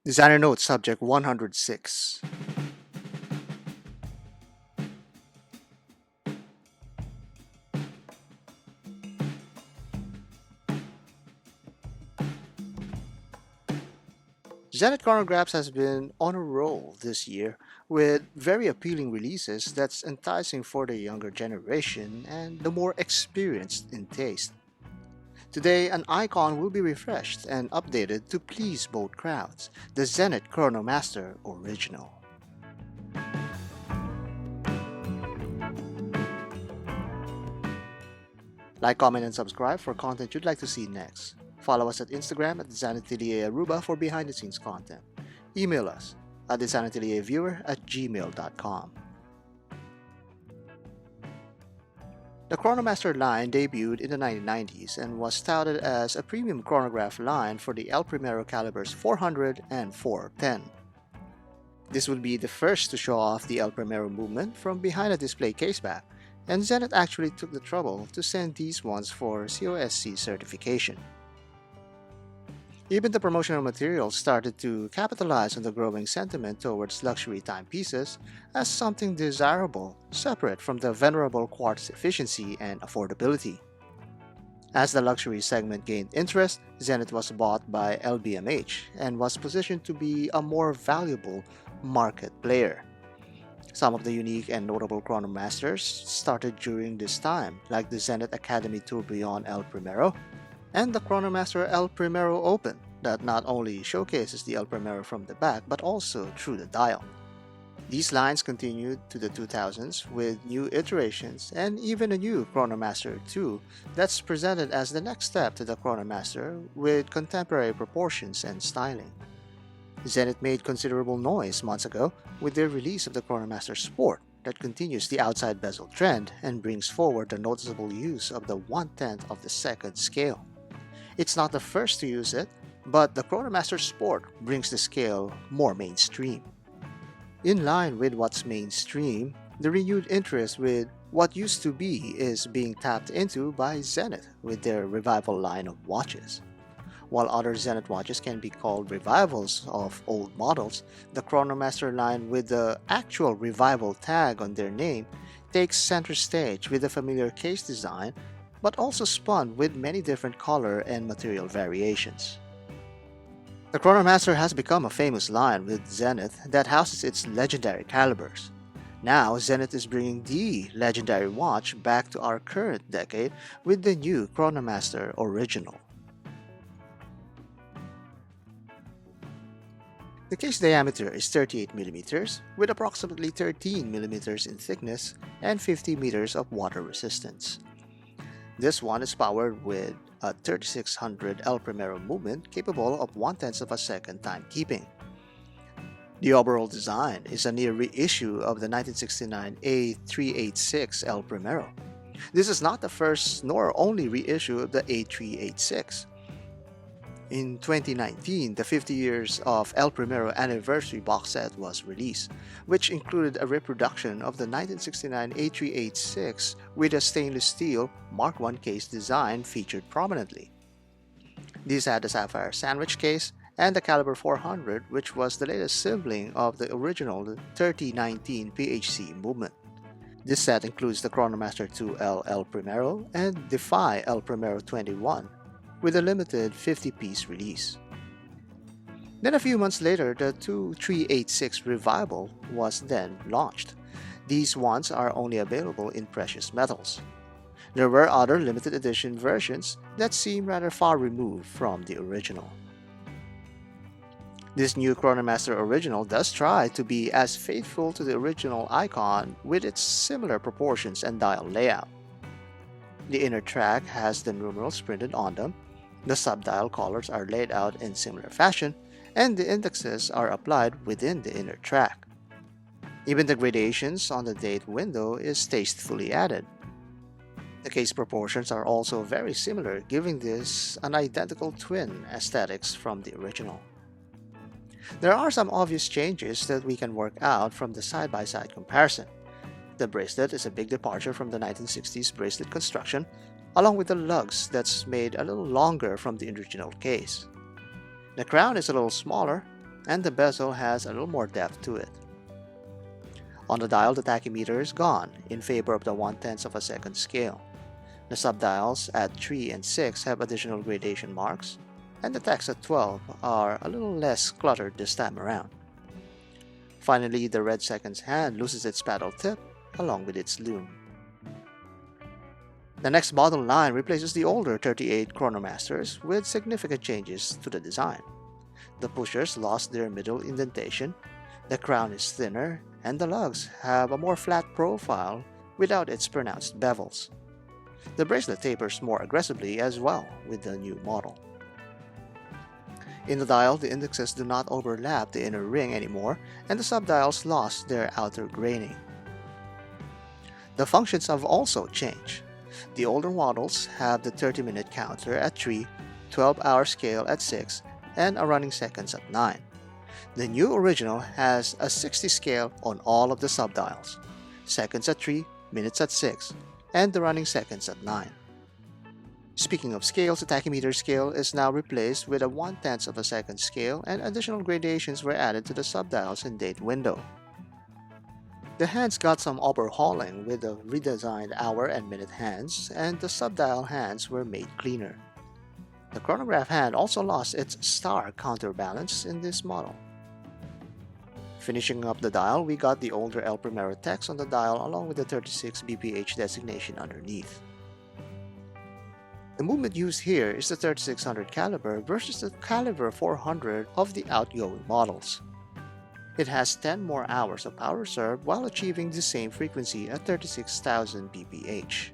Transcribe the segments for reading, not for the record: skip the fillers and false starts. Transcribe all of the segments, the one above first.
Designer Note Subject 106. Zenith Chronographs has been on a roll this year with very appealing releases that's enticing for the younger generation and the more experienced in taste. Today, an icon will be refreshed and updated to please both crowds, the Zenith Chronomaster Original. Like, comment, and subscribe for content you'd like to see next. Follow us at Instagram at ZenithATelier for behind the scenes content. Email us at thesanitatelierviewer@gmail.com. The Chronomaster line debuted in the 1990s and was touted as a premium chronograph line for the El Primero calibers 400 and 410. This would be the first to show off the El Primero movement from behind a display caseback, and Zenith actually took the trouble to send these ones for COSC certification. Even the promotional materials started to capitalize on the growing sentiment towards luxury timepieces as something desirable, separate from the venerable quartz efficiency and affordability. As the luxury segment gained interest, Zenith was bought by LBMH and was positioned to be a more valuable market player. Some of the unique and notable Chronomasters started during this time, like the Zenith Academy Tourbillon El Primero and the Chronomaster El Primero Open, that not only showcases the El Primero from the back but also through the dial. These lines continued to the 2000s with new iterations and even a new Chronomaster 2 that's presented as the next step to the Chronomaster with contemporary proportions and styling. Zenith made considerable noise months ago with their release of the Chronomaster Sport that continues the outside bezel trend and brings forward the noticeable use of the 1/10 of the second scale. It's not the first to use it, but the Chronomaster Sport brings the scale more mainstream. In line with what's mainstream, the renewed interest with what used to be is being tapped into by Zenith with their revival line of watches. While other Zenith watches can be called revivals of old models, the Chronomaster line with the actual revival tag on their name takes center stage with a familiar case design, but also spun with many different color and material variations. The Chronomaster has become a famous line with Zenith that houses its legendary calibers. Now, Zenith is bringing the legendary watch back to our current decade with the new Chronomaster Original. The case diameter is 38 mm with approximately 13 mm in thickness and 50 meters of water resistance. This one is powered with a 3600 El Primero movement capable of 1/10 of a second timekeeping. The overall design is a near reissue of the 1969 A386 El Primero. This is not the first nor only reissue of the A386. In 2019, the 50 years of El Primero anniversary box set was released, which included a reproduction of the 1969 A386 with a stainless steel Mark I case design featured prominently. These had the sapphire sandwich case and the caliber 400, which was the latest sibling of the original 3019 PHC movement. This set includes the Chronomaster 2L El Primero and Defy El Primero 21, with a limited 50-piece release. Then a few months later, the 2386 Revival was then launched. These ones are only available in precious metals. There were other limited edition versions that seem rather far removed from the original. This new Chronomaster Original does try to be as faithful to the original icon with its similar proportions and dial layout. The inner track has the numerals printed on them, the subdial colors are laid out in similar fashion, and the indexes are applied within the inner track. Even the gradations on the date window is tastefully added. The case proportions are also very similar, giving this an identical twin aesthetics from the original. There are some obvious changes that we can work out from the side-by-side comparison. The bracelet is a big departure from the 1960s bracelet construction, along with the lugs that's made a little longer from the original case. The crown is a little smaller, and the bezel has a little more depth to it. On the dial, the tachymeter is gone in favor of the 1/10 of a second scale. The subdials at 3 and 6 have additional gradation marks, and the text at 12 are a little less cluttered this time around. Finally, the red seconds hand loses its paddle tip along with its loom. The next model line replaces the older 38 Chronomasters with significant changes to the design. The pushers lost their middle indentation, the crown is thinner, and the lugs have a more flat profile without its pronounced bevels. The bracelet tapers more aggressively as well with the new model. In the dial, the indexes do not overlap the inner ring anymore, and the subdials lost their outer graining. The functions have also changed. The older models have the 30-minute counter at 3, 12-hour scale at 6, and a running seconds at 9. The new original has a 60 scale on all of the subdials, seconds at 3, minutes at 6, and the running seconds at 9. Speaking of scales, the tachymeter scale is now replaced with a 1/10 of a second scale, and additional gradations were added to the subdials and date window. The hands got some overhauling with the redesigned hour and minute hands, and the subdial hands were made cleaner. The chronograph hand also lost its star counterbalance in this model. Finishing up the dial, we got the older El Primero text on the dial along with the 36 BPH designation underneath. The movement used here is the 3600 caliber versus the caliber 400 of the outgoing models. It has 10 more hours of power reserve while achieving the same frequency at 36,000 BPH.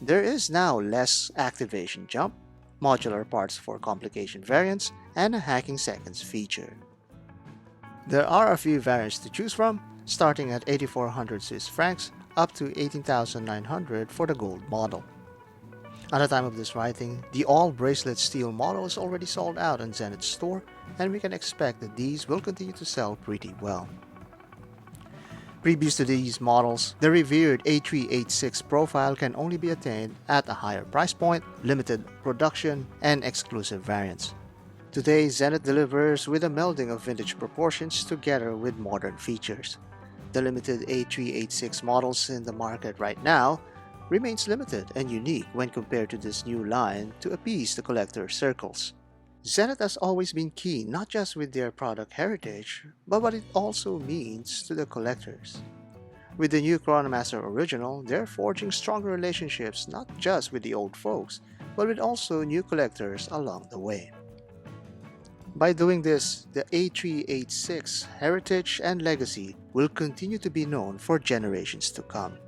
There is now less activation jump, modular parts for complication variants, and a hacking seconds feature. There are a few variants to choose from, starting at 8,400 Swiss francs up to 18,900 for the gold model. At the time of this writing, the all-bracelet steel model is already sold out on Zenith's store, and we can expect that these will continue to sell pretty well. Previous to these models, the revered A386 profile can only be attained at a higher price point, limited production, and exclusive variants. Today, Zenith delivers with a melding of vintage proportions together with modern features. The limited A386 models in the market right now remains limited and unique when compared to this new line to appease the collector circles. Zenith has always been keen not just with their product heritage, but what it also means to the collectors. With the new Chronomaster original, they're forging stronger relationships not just with the old folks, but with also new collectors along the way. By doing this, the A386 heritage and legacy will continue to be known for generations to come.